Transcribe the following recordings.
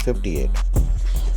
58।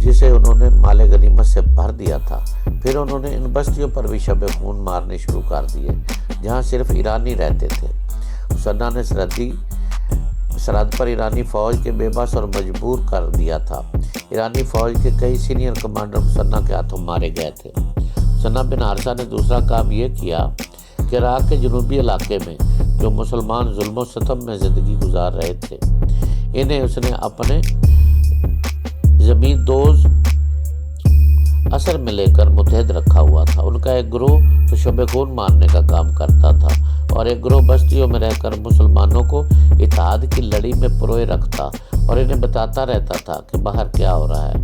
جسے انہوں نے مال غنیمت سے بھر دیا تھا۔ پھر انہوں نے ان بستیوں پر بھی شب خون مارنے شروع کر دیے جہاں صرف ایرانی رہتے تھے۔ مسنہ نے سرحد پر ایرانی فوج کے بے بس اور مجبور کر دیا تھا۔ ایرانی فوج کے کئی سینئر کمانڈر مسنہ کے ہاتھوں مارے گئے تھے۔ مسنہ بن حارثہ نے دوسرا کام یہ کیا کہ عراق کے جنوبی علاقے میں جو مسلمان ظلم و ستم میں زندگی گزار رہے تھے، انہیں اس نے اپنے زمین دوز اثر میں لے کر متحد رکھا ہوا تھا۔ ان کا ایک گروہ تو شب خون مارنے کا کام کرتا تھا اور ایک گروہ بستیوں میں رہ کر مسلمانوں کو اتحاد کی لڑی میں پروئے رکھتا اور انہیں بتاتا رہتا تھا کہ باہر کیا ہو رہا ہے۔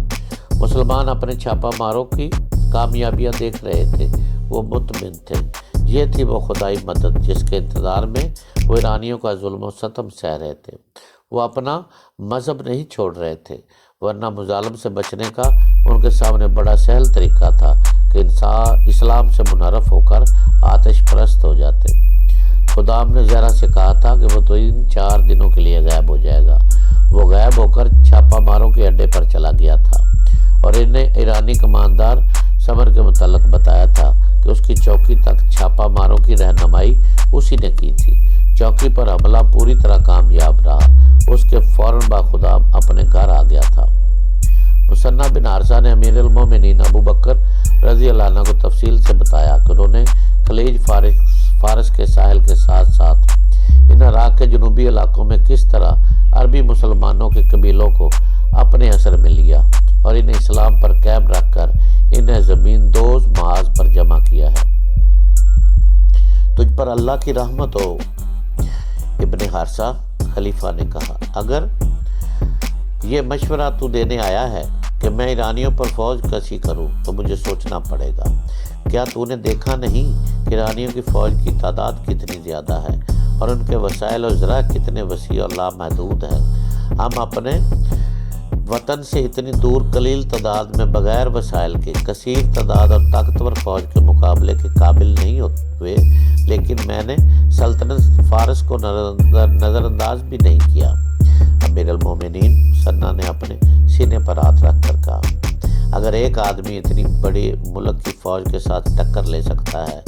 مسلمان اپنے چھاپا ماروں کی کامیابیاں دیکھ رہے تھے، وہ مطمئن تھے۔ یہ تھی وہ خدائی مدد جس کے انتظار میں وہ ایرانیوں کا ظلم و ستم سہ رہے تھے۔ وہ اپنا مذہب نہیں چھوڑ رہے تھے، ورنہ مظالم سے بچنے کا ان کے سامنے بڑا سہل طریقہ تھا کہ اسلام سے منحرف ہو کر آتش پرست ہو جاتے۔ خدام نے زہرا سے کہا تھا کہ وہ 3-4 دنوں کے لیے غائب ہو جائے گا۔ وہ غائب ہو کر چھاپا ماروں کے اڈے پر چلا گیا تھا اور انہیں ایرانی کماندار سمر کے متعلق بتایا تھا کہ اس کی چوکی تک چھاپا ماروں کی رہنمائی اسی نے کی تھی۔ چوکی پر حملہ پوری طرح کامیاب رہا۔ اس کے فوراً بعد خدام اپنے گھر آ گیا تھا۔ مسنہ بن حارثہ نے امیر المومنین ابو بکر رضی اللہ عنہ کو تفصیل سے بتایا کہ انہوں نے خلیج فارس کے ساحل کے ساتھ ساتھ ان عراق کے جنوبی علاقوں میں کس طرح عربی مسلمانوں کے قبیلوں کو اپنے اثر میں لیا اور انہیں اسلام پر قائم رکھ کر انہیں زمین دوز محاذ پر جمع کیا ہے۔ تجھ پر اللہ کی رحمت ہو ابن حارثہ، خلیفہ نے کہا۔ اگر یہ مشورہ تو دینے آیا ہے کہ میں ایرانیوں پر فوج کشی کروں تو مجھے سوچنا پڑے گا۔ کیا تو نے دیکھا نہیں کہ ایرانیوں کی فوج کی تعداد کتنی زیادہ ہے اور ان کے وسائل و ذرائع کتنے وسیع اور لامحدود ہیں؟ ہم اپنے وطن سے اتنی دور قلیل تعداد میں بغیر وسائل کے کثیر تعداد اور طاقتور فوج کے مقابلے کے قابل نہیں ہوئے، لیکن میں نے سلطنت فارس کو نظر انداز بھی نہیں کیا۔ امیر المومنین مسنہ نے اپنے سینے پر ہاتھ رکھ کر کہا، اگر ایک آدمی اتنی بڑی ملک کی فوج کے ساتھ ٹکر لے سکتا ہے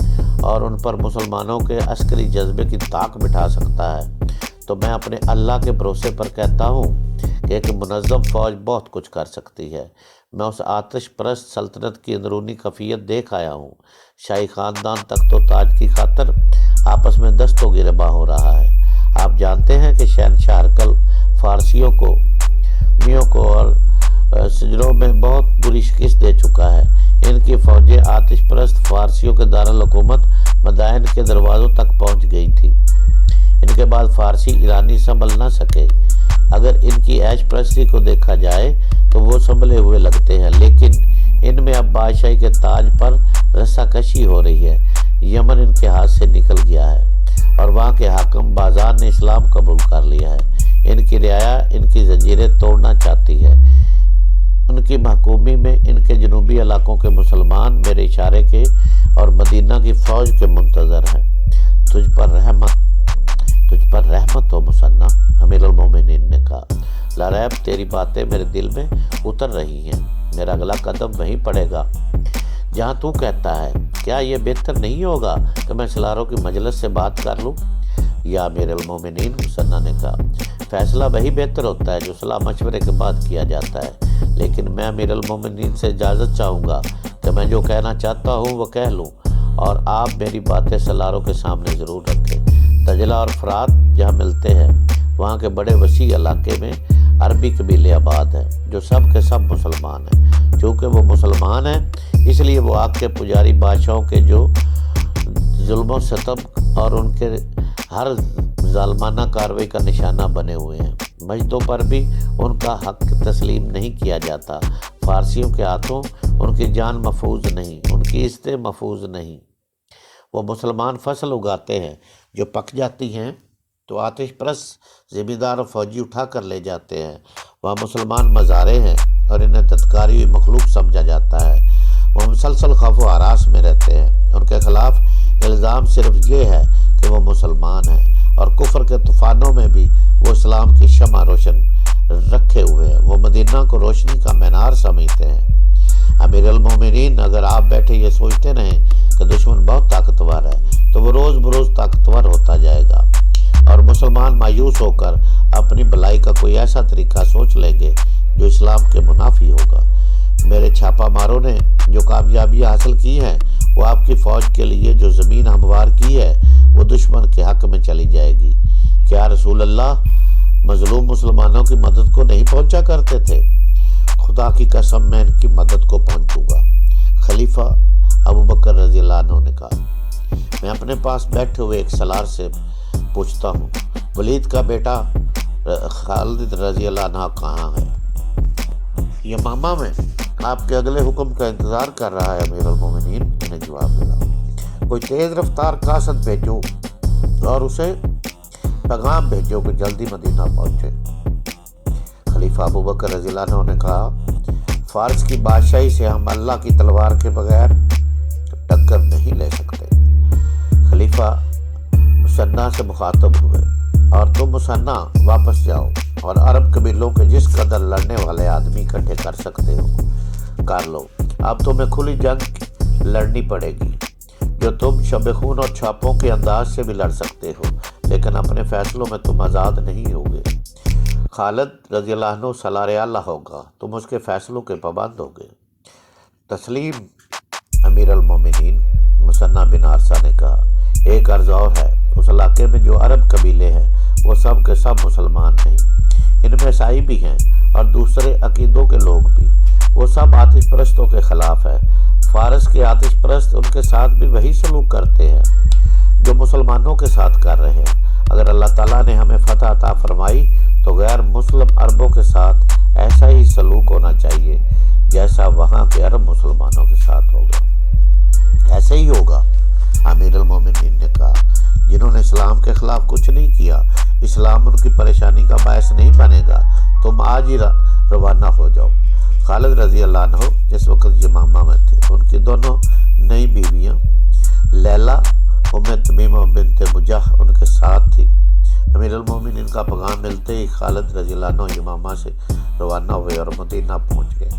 اور ان پر مسلمانوں کے عسکری جذبے کی طاق بٹھا سکتا ہے تو میں اپنے اللہ کے بھروسے پر کہتا ہوں کہ ایک منظم فوج بہت کچھ کر سکتی ہے۔ میں اس آتش پرست سلطنت کی اندرونی خفیت دیکھ آیا ہوں۔ شاہی خاندان تخت و تاج کی خاطر آپس میں دست و گریباں ہو رہا ہے۔ آپ جانتے ہیں کہ شہنشاہ ہرقل فارسیوں کو میوں کو اور سجروں میں بہت بری شکست دے چکا ہے۔ ان کی فوجیں آتش پرست فارسیوں کے دارالحکومت مدائن کے دروازوں تک پہنچ گئی تھی۔ ان کے بعد فارسی ایرانی سنبھل نہ سکے۔ اگر ان کی عیش پرستی کو دیکھا جائے تو وہ سنبھلے ہوئے لگتے ہیں، لیکن ان میں اب بادشاہی کے تاج پر رسا کشی ہو رہی ہے۔ یمن ان کے ہاتھ سے نکل گیا ہے اور وہاں کے حاکم بازار نے اسلام قبول کر لیا ہے۔ ان کی رعایا ان کی زنجیریں توڑنا چاہتی ہے۔ ان کی محکومی میں ان کے جنوبی علاقوں کے مسلمان میرے اشارے کے اور مدینہ کی فوج کے منتظر ہیں۔ تجھ پر رحمت ہو مسنہ، امیر المومنین نے کہا۔ لاریب تیری باتیں میرے دل میں اتر رہی ہیں۔ میرا اگلا قدم وہیں پڑے گا جہاں تو کہتا ہے۔ کیا یہ بہتر نہیں ہوگا کہ میں سلاروں کی مجلس سے بات کر لوں؟ یا امیر المومنین، مسنہ نے کہا، فیصلہ وہی بہتر ہوتا ہے جو صلاح مشورے کے بعد کیا جاتا ہے، لیکن میں امیر المومنین سے اجازت چاہوں گا کہ میں جو کہنا چاہتا ہوں وہ کہہ لوں، اور آپ میری باتیں سلاروں کے سامنے ضرور رکھیں۔ دجلہ اور فرات جہاں ملتے ہیں وہاں کے بڑے وسیع علاقے میں عربی قبیلے آباد ہیں جو سب کے سب مسلمان ہیں۔ چونکہ وہ مسلمان ہیں اس لیے وہ آگ کے پجاری بادشاہوں کے جو ظلم و ستم اور ان کے ہر ظالمانہ کارروائی کا نشانہ بنے ہوئے ہیں۔ مسجدوں پر بھی ان کا حق تسلیم نہیں کیا جاتا۔ فارسیوں کے ہاتھوں ان کی جان محفوظ نہیں، ان کی عزتیں محفوظ نہیں۔ وہ مسلمان فصل اگاتے ہیں جو پک جاتی ہیں تو آتش پرست زمیندار اور فوجی اٹھا کر لے جاتے ہیں۔ وہاں مسلمان مزارے ہیں اور انہیں دھتکاری ہوئی مخلوق سمجھا جاتا ہے۔ وہ مسلسل خوف و ہراس میں رہتے ہیں۔ ان کے خلاف الزام صرف یہ ہے کہ وہ مسلمان ہیں، اور کفر کے طوفانوں میں بھی وہ اسلام کی شمع روشن رکھے ہوئے ہیں، وہ مدینہ کو روشنی کا مینار سمجھتے ہیں۔ امیر المومنین، اگر آپ بیٹھے یہ سوچتے رہیں کہ دشمن بہت طاقتور ہے تو وہ روز بروز طاقتور ہوتا جائے گا، اور مسلمان مایوس ہو کر اپنی بھلائی کا کوئی ایسا طریقہ سوچ لیں گے جو اسلام کے منافی ہوگا۔ میرے چھاپا ماروں نے جو کامیابیاں حاصل کی ہیں، وہ آپ کی فوج کے لیے جو زمین ہموار کی ہے وہ دشمن کے حق میں چلی جائے گی۔ کیا رسول اللہ مظلوم مسلمانوں کی مدد کو نہیں پہنچا کرتے تھے؟ خدا کی قسم میں ان کی مدد کو پہنچوں گا۔ خلیفہ ابوبکر رضی اللہ عنہ نے کہا، میں اپنے پاس بیٹھے ہوئے ایک سالار سے پوچھتا ہوں، ولید کا بیٹا خالد رضی اللہ عنہ کہاں ہے؟ یمامہ میں آپ کے اگلے حکم کا انتظار کر رہا ہے امیر المومنین، انہیں جواب ملا۔ کوئی تیز رفتار قاصد بھیجو اور اسے پیغام بھیجو کہ جلدی مدینہ پہنچے۔ خلیفہ ابوبکر رضی اللہ عنہ نے کہا، فارس کی بادشاہی سے ہم اللہ کی تلوار کے بغیر ٹکر نہیں لے سکتے۔ خلیفہ مسنہ سے مخاطب ہوئے، اور تم مسنہ واپس جاؤ اور عرب قبیلوں کے جس قدر لڑنے والے آدمی اکٹھے کر سکتے ہو کر لو۔ اب تمہیں کھلی جنگ لڑنی پڑے گی، جو تم شب خون اور چھاپوں کے انداز سے بھی لڑ سکتے ہو، لیکن اپنے فیصلوں میں تم آزاد نہیں ہوگے۔ خالد رضی اللہ عنہ سالار اعلیٰ ہوگا، تم اس کے فیصلوں کے پابند ہوگے۔ تسلیم امیر المومنین، مسنہ بن عرصہ نے کہا، ایک عرض اور ہے، اس علاقے میں جو عرب قبیلے ہیں وہ سب کے سب مسلمان نہیں، ان میں عیسائی بھی ہیں اور دوسرے عقیدوں کے لوگ بھی، وہ سب آتش پرستوں کے خلاف ہے۔ فارس کے آتش پرست ان کے ساتھ بھی وہی سلوک کرتے ہیں جو مسلمانوں کے ساتھ کر رہے ہیں۔ اگر اللہ تعالیٰ نے ہمیں فتح عطا فرمائی تو غیر مسلم عربوں کے ساتھ ایسا ہی سلوک ہونا چاہیے جیسا وہاں کے عرب مسلمانوں کے ساتھ ہوگا۔ ایسے ہی ہوگا، امیر المومنین نے کہا۔ جنہوں نے اسلام کے خلاف کچھ نہیں کیا، اسلام ان کی پریشانی کا باعث نہیں بنے گا، تم آج ہی روانہ ہو جاؤ۔ خالد رضی اللہ عنہ جس وقت یمامہ میں تھے، ان کی دونوں نئی بیویاں لیلا تمیمہ بنت مجاح ان کے ساتھ تھی۔ امیر المومنین کا پیغام ملتے ہی خالد رضی اللہ عنہ یمامہ سے روانہ ہوئے اور مدینہ پہنچ گئے۔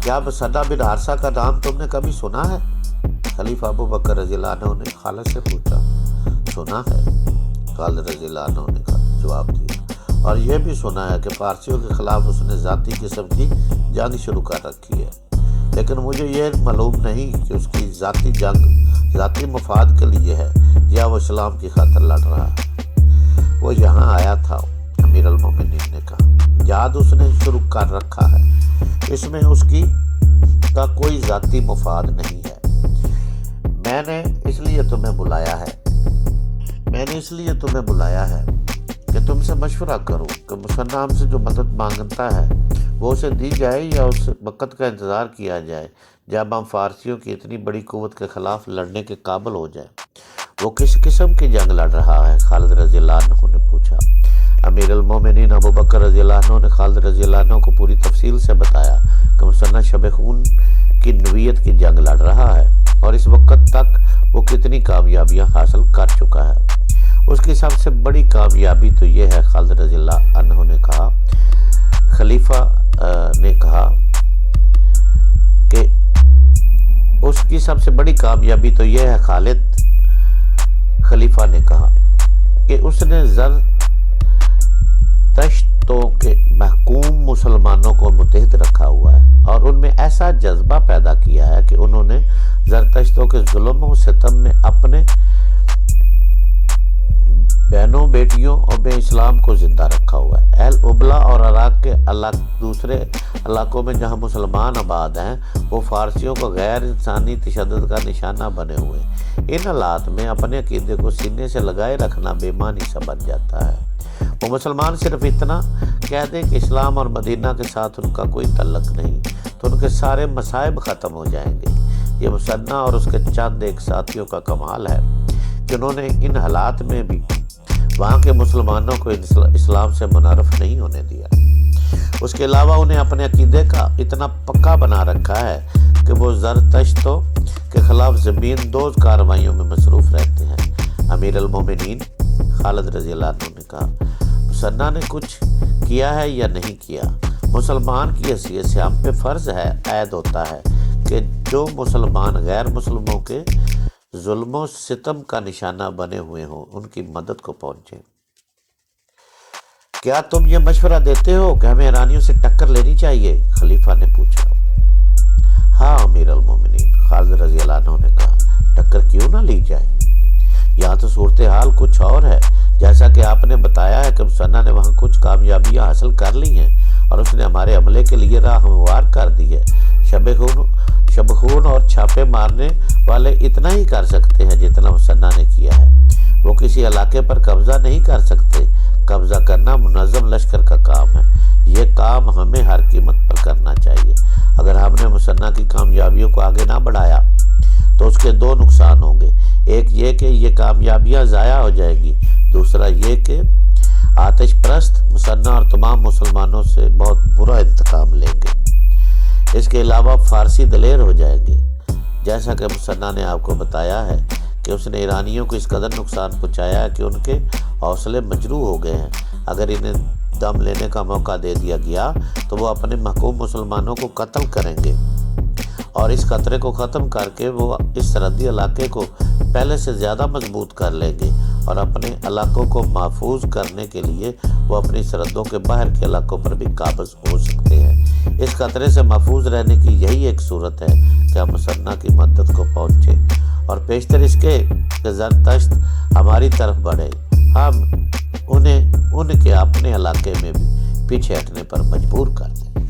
کیا مسنہ بن عرصہ کا نام تم نے کبھی سنا ہے؟ خلیفہ ابوبکر رضی اللہ عنہ نے خالد سے پوچھا۔ سنا ہے، خالد رضی اللہ عنہ نے جواب دیا، اور یہ بھی سنا ہے کہ پارسیوں کے خلاف اس نے ذاتی قسم کی جنگ شروع کر رکھی ہے، لیکن مجھے یہ معلوم نہیں کہ اس کی ذاتی جنگ ذاتی مفاد کے لیے ہے یا وہ اسلام کی خاطر لڑ رہا ہے۔ وہ یہاں آیا تھا، امیر المومنین نے کہا، جہاد اس نے شروع کر رکھا ہے، اس میں اس کی کا کوئی ذاتی مفاد نہیں ہے۔ میں نے اس لیے تمہیں بلایا ہے کہ تم سے مشورہ کرو کہ مسنہ ہم سے جو مدد مانگتا ہے وہ اسے دی جائے یا اس وقت کا انتظار کیا جائے جب ہم فارسیوں کی اتنی بڑی قوت کے خلاف لڑنے کے قابل ہو جائیں۔ وہ کس قسم کی جنگ لڑ رہا ہے؟ خالد رضی اللہ عنہ نے پوچھا۔ امیر المومنین ابوبکر رضی اللہ عنہ نے خالد رضی اللہ عنہ کو پوری تفصیل سے بتایا کہ مسنہ شب خون کی نوعیت کی جنگ لڑ رہا ہے اور اس وقت تک وہ کتنی کامیابیاں حاصل کر چکا ہے۔ اس کی سب سے بڑی کامیابی تو یہ ہے، خالد رضی اللہ عنہ نے کہا۔ خلیفہ نے کہا کہ اس کی سب سے بڑی کامیابی تو یہ ہے خلیفہ نے کہا کہ اس نے زرتشتوں کے محکوم مسلمانوں کو متحد رکھا ہوا ہے اور ان میں ایسا جذبہ پیدا کیا ہے کہ انہوں نے زرتشتوں کے ظلم و ستم میں اپنے بہنوں بیٹیوں اور بے اسلام کو زندہ رکھا ہوا ہے۔ اہل ابلا اور عراق کے دوسرے علاقوں میں جہاں مسلمان آباد ہیں، وہ فارسیوں کو غیر انسانی تشدد کا نشانہ بنے ہوئے ہیں۔ ان حالات میں اپنے عقیدے کو سینے سے لگائے رکھنا بے معنی سا بن جاتا ہے۔ وہ مسلمان صرف اتنا کہہ دیں کہ اسلام اور مدینہ کے ساتھ ان کا کوئی تعلق نہیں، تو ان کے سارے مصائب ختم ہو جائیں گے۔ یہ مسنہ اور اس کے چند ایک ساتھیوں کا کمال ہے، جنہوں نے ان حالات میں بھی وہاں کے مسلمانوں کو اسلام سے منحرف نہیں ہونے دیا۔ اس کے علاوہ انہیں اپنے عقیدے کا اتنا پکا بنا رکھا ہے کہ وہ زرتشتوں کے خلاف زمین دوز کارروائیوں میں مصروف رہتے ہیں۔ امیر المومنین خالد رضی اللہ عنہ نے کہا، مسنہ نے کچھ کیا ہے یا نہیں کیا۔ مسلمان کی حیثیت سے ہم پہ فرض ہے، عائد ہوتا ہے کہ جو مسلمان غیر مسلموں کے ظلم و ستم کا نشانہ بنے ہوئے ہوں ان کی مدد کو پہنچے۔ کیا تم یہ مشورہ دیتے ہو کہ ہمیں ایرانیوں سے ٹکر لینی چاہیے؟ خلیفہ نے پوچھا۔ ہاں امیر المومنین، خالد رضی اللہ عنہ نے کہا، ٹکر کیوں نہ لی جائے؟ یہاں تو صورتحال کچھ اور ہے۔ جیسا کہ آپ نے بتایا ہے کہ مسنہ نے وہاں کچھ کامیابیاں حاصل کر لی ہیں اور اس نے ہمارے حملے کے لیے راہ ہموار کر دی ہے۔ شب خون اور چھاپے مارنے والے اتنا ہی کر سکتے ہیں جتنا مسنہ نے کیا ہے۔ وہ کسی علاقے پر قبضہ نہیں کر سکتے۔ قبضہ کرنا منظم لشکر کا کام ہے۔ یہ کام ہمیں ہر قیمت پر کرنا چاہیے۔ اگر ہم نے مسنہ کی کامیابیوں کو آگے نہ بڑھایا تو اس کے دو نقصان ہوں گے۔ ایک یہ کہ یہ کامیابیاں ضائع ہو جائیں گی، دوسرا یہ کہ آتش پرست مسنہ اور تمام مسلمانوں سے بہت برا انتقام لیں گے۔ اس کے علاوہ فارسی دلیر ہو جائیں گے۔ جیسا کہ مسنہ نے آپ کو بتایا ہے کہ اس نے ایرانیوں کو اس قدر نقصان پہنچایا ہے کہ ان کے حوصلے مجروح ہو گئے ہیں۔ اگر انہیں دم لینے کا موقع دے دیا گیا تو وہ اپنے محکوم مسلمانوں کو قتل کریں گے اور اس خطرے کو ختم کر کے وہ اس سرحدی علاقے کو پہلے سے زیادہ مضبوط کر لیں گے اور اپنے علاقوں کو محفوظ کرنے کے لیے وہ اپنی سرحدوں کے باہر کے علاقوں پر بھی قابض ہو سکتے ہیں۔ اس خطرے سے محفوظ رہنے کی یہی ایک صورت ہے کہ ہم مسنہ کی مدد کو پہنچے اور پیشتر اس کے کہ زرتشت ہماری طرف بڑھے، ہم انہیں ان کے اپنے علاقے میں بھی پیچھے ہٹنے پر مجبور کر دیں۔